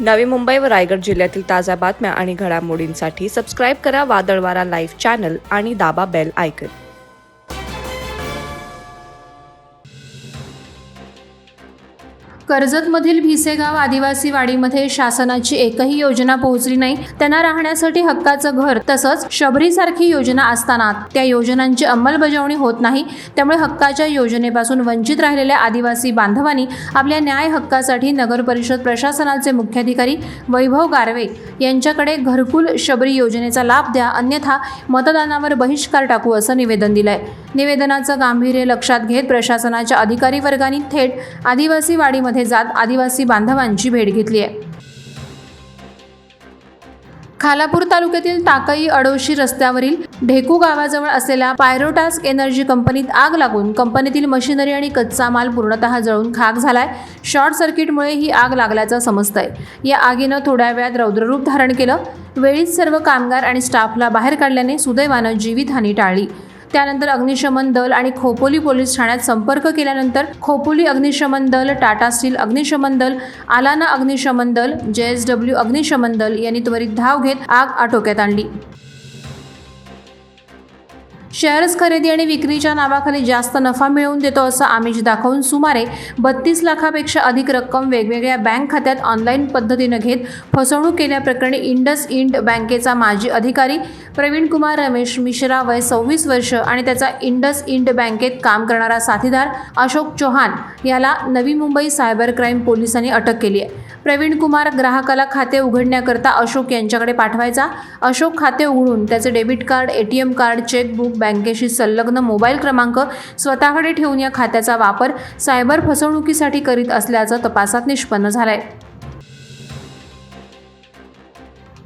नवी मुंबई व रायगड जिल्ह्यातील ताज्या बातम्या आणि घडामोडींसाठी सबस्क्राईब करा वादळवारा लाईव्ह चॅनल आणि दाबा बेल आयकॉन। कर्जतमधील भिसेगाव आदिवासी वाडीमध्ये शासनाची एकही योजना पोहोचली नाही। त्यांना राहण्यासाठी हक्काचं घर तसंच शबरीसारखी योजना असताना त्या योजनांची अंमलबजावणी होत नाही। त्यामुळे हक्काच्या योजनेपासून वंचित राहिलेल्या आदिवासी बांधवांनी आपल्या न्याय हक्कासाठी नगर परिषद प्रशासनाचे मुख्याधिकारी वैभव गारवे यांच्याकडे घरकुल शबरी योजनेचा लाभ द्या, अन्यथा मतदानावर बहिष्कार टाकू असं निवेदन दिलंय। निवेदनाचं गांभीर्य लक्षात घेत प्रशासनाच्या अधिकारी वर्गांनी थेट आदिवासी वाडीमध्ये जात आदिवासी बांधवांची भेट घेतली आहे। खालापूर तालुक्यातील टाकई अडोशी रस्त्यावरील ढेकू गावाजवळ असलेल्या पायरोटास्क एनर्जी कंपनीत आग लागून कंपनीतील मशिनरी आणि कच्चा माल पूर्णतः जळून खाक झालाय। शॉर्ट सर्किटमुळे ही आग लागल्याचं समजतंय। या आगीनं थोड्या वेळात रौद्ररूप धारण केलं। वेळीच सर्व कामगार आणि स्टाफला बाहेर काढल्याने सुदैवानं जीवितहानी टाळली। त्यानंतर अग्निशमन दल आणि खोपोली पोलीस ठाण्यात संपर्क केल्यानंतर खोपोली अग्निशमन दल, टाटा स्टील अग्निशमन दल, आलाना अग्निशमन दल, JSW अग्निशमन दल यांनी त्वरित धाव घेत आग आटोक्यात आणली। शेअर्स खरेदी आणि विक्रीच्या नावाखाली जास्त नफा मिळवून देतो असं आमिष दाखवून सुमारे 32 लाखापेक्षा अधिक रक्कम वेगवेगळ्या बँक खात्यात ऑनलाईन पद्धतीनं घेत फसवणूक केल्याप्रकरणी इंडसइंड बँकेचा माजी अधिकारी प्रवीण कुमार रमेश मिश्रा वय 26 वर्ष आणि त्याचा इंडसइंड बँकेत काम करणारा साथीदार अशोक चौहान याला नवी मुंबई सायबर क्राईम पोलिसांनी अटक केली आहे। प्रवीण कुमार ग्राहकाला खाते उघडण्याकरता अशोक यांच्याकडे पाठवायचा। अशोक खाते उघडून त्याचे debit card, ATM card, chequebook, बँकेशी संलग्न मोबाईल क्रमांक स्वतःकडे ठेवून या खात्याचा वापर सायबर फसवणुकीसाठी करीत असल्याचं तपासात निष्पन्न झालंय।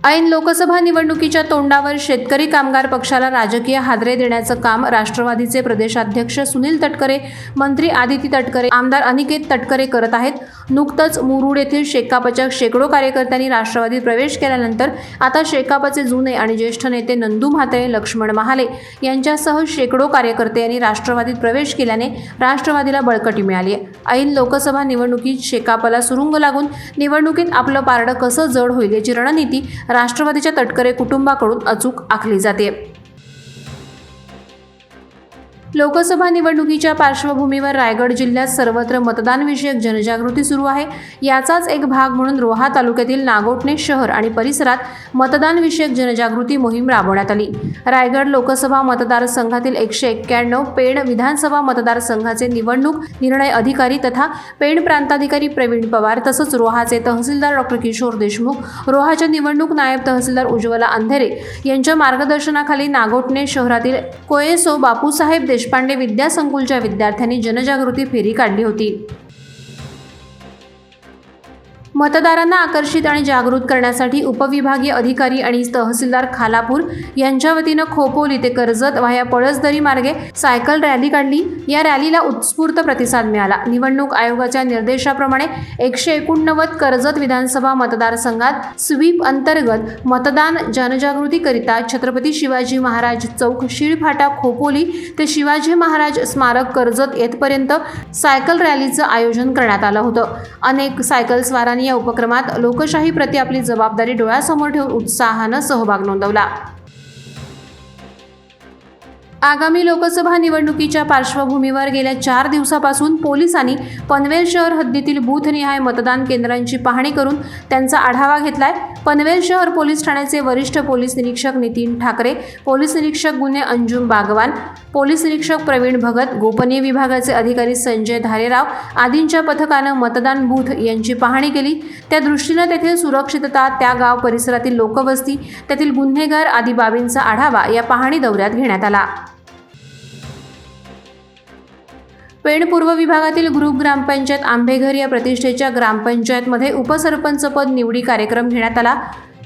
ऐन लोकसभा निवडणुकीच्या तोंडावर शेतकरी कामगार पक्षाला राजकीय हादरे देण्याचं काम राष्ट्रवादीचे प्रदेशाध्यक्ष सुनील तटकरे, मंत्री आदिती तटकरे, आमदार अनिकेत तटकरे करत आहेत। नुकतंच मुरुड येथील शेकापच्या शेकडो कार्यकर्त्यांनी राष्ट्रवादीत प्रवेश केल्यानंतर आता शेकापचे जुने आणि ज्येष्ठ नेते नंदू म्हात्रे, लक्ष्मण महाले यांच्यासह शेकडो कार्यकर्ते यांनी राष्ट्रवादीत प्रवेश केल्याने राष्ट्रवादीला बळकटी मिळाली आहे। ऐन लोकसभा निवडणुकीत शेकापला सुरुंग लागून निवडणुकीत आपलं पारडं कसं जड होईल याची रणनीती राष्ट्रवादीच्या तटकरे कुटुंबाकडून अचूक आखली जाते। लोकसभा निवडणुकीच्या पार्श्वभूमीवर रायगड जिल्ह्यात सर्वत्र मतदानविषयक जनजागृती सुरू आहे। याचाच एक भाग म्हणून रोहा तालुक्यातील नागोठणे शहर आणि परिसरात मतदानविषयक जनजागृती मोहीम राबवण्यात आली। रायगड लोकसभा मतदारसंघातील 191 पेण विधानसभा मतदारसंघाचे निवडणूक निर्णय अधिकारी तथा पेण प्रांताधिकारी प्रवीण पवार तसंच रोहाचे तहसीलदार डॉ. किशोर देशमुख, रोहाच्या निवडणूक नायब तहसीलदार उज्ज्वला अंधेरे यांच्या मार्गदर्शनाखाली नागोठणे शहरातील कोयसो बापूसाहेब देशपांडे विद्यासंकुलच्या विद्यार्थ्यांनी जनजागृती फेरी काढली होती। मतदारांना आकर्षित आणि जागृत करण्यासाठी उपविभागीय अधिकारी आणि तहसीलदार खालापूर यांच्या वतीनं खोपोली ते कर्जत व्हाया पळसदरी मार्गे सायकल रॅली काढली। या रॅलीला उत्स्फूर्त प्रतिसाद मिळाला। निवडणूक आयोगाच्या निर्देशाप्रमाणे 189 कर्जत विधानसभा मतदारसंघात स्वीप अंतर्गत मतदान जनजागृतीकरिता छत्रपती शिवाजी महाराज चौक शीळफाटा खोपोली ते शिवाजी महाराज स्मारक कर्जत येथपर्यंत सायकल रॅलीचं आयोजन करण्यात आलं होतं। अनेक सायकल स्वारांनी या उपक्रमात लोकशाही प्रति आपली जबाबदारी डोळ्यासमोर ठेवून उत्साहानं सहभाग नोंदवला। आगामी लोकसभा निवडणुकीच्या पार्श्वभूमीवर गेल्या 4 दिवसापासून पोलिसांनी पनवेल शहर हद्दीतील बूथनिहाय मतदान केंद्रांची पाहणी करून त्यांचा आढावा घेतलाय। पनवेल शहर पोलीस ठाण्याचे वरिष्ठ पोलीस निरीक्षक नितीन ठाकरे, पोलीस निरीक्षक गुन्हे अंजुम बागवान, पोलीस निरीक्षक प्रवीण भगत, गोपनीय विभागाचे अधिकारी संजय धारेराव आदींच्या पथकानं मतदान बूथ यांची पाहणी केली। त्या दृष्टीनं तेथील सुरक्षितता, त्या गाव परिसरातील लोकवस्ती, तेथील गुन्हेगार आदी बाबींचा आढावा या पाहणी दौऱ्यात घेण्यात आला। पेण पूर्व विभागातील ग्रुप ग्रामपंचायत आंबेघर या प्रतिष्ठेच्या ग्रामपंचायतमध्ये उपसरपंचपद निवडी कार्यक्रम घेण्यात आला।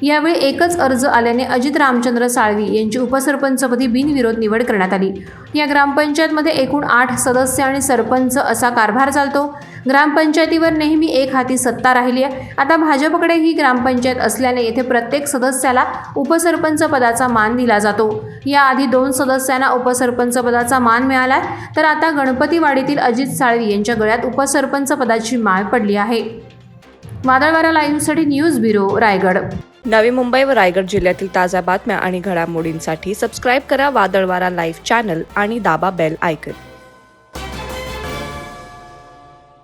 यावेळी एकच अर्ज आल्याने अजित रामचंद्र साळवी यांची उपसरपंचपदी बिनविरोध निवड करण्यात आली। या ग्रामपंचायतमध्ये एकूण 8 सदस्य आणि सरपंच असा कारभार चालतो। ग्रामपंचायतीवर नेहमी एक हाती सत्ता राहिली आहे। आता भाजपकडे ही ग्रामपंचायत असल्याने येथे प्रत्येक सदस्याला उपसरपंच पदाचा मान दिला जातो। याआधी 2 सदस्यांना उपसरपंच पदाचा मान मिळाला तर आता गणपतीवाडीतील अजित साळवी यांच्या गळ्यात उपसरपंच पदाची माळ पडली आहे। वादळवारा लाईव्हसाठी न्यूज ब्युरो रायगड. नवी मुंबई व रायगड जिल्ह्यातील ताज्या बातम्या आणि घडामोडींसाठी सबस्क्राईब करा वादळवारा लाईव्ह चॅनल आणि दाबा बेल आयकन.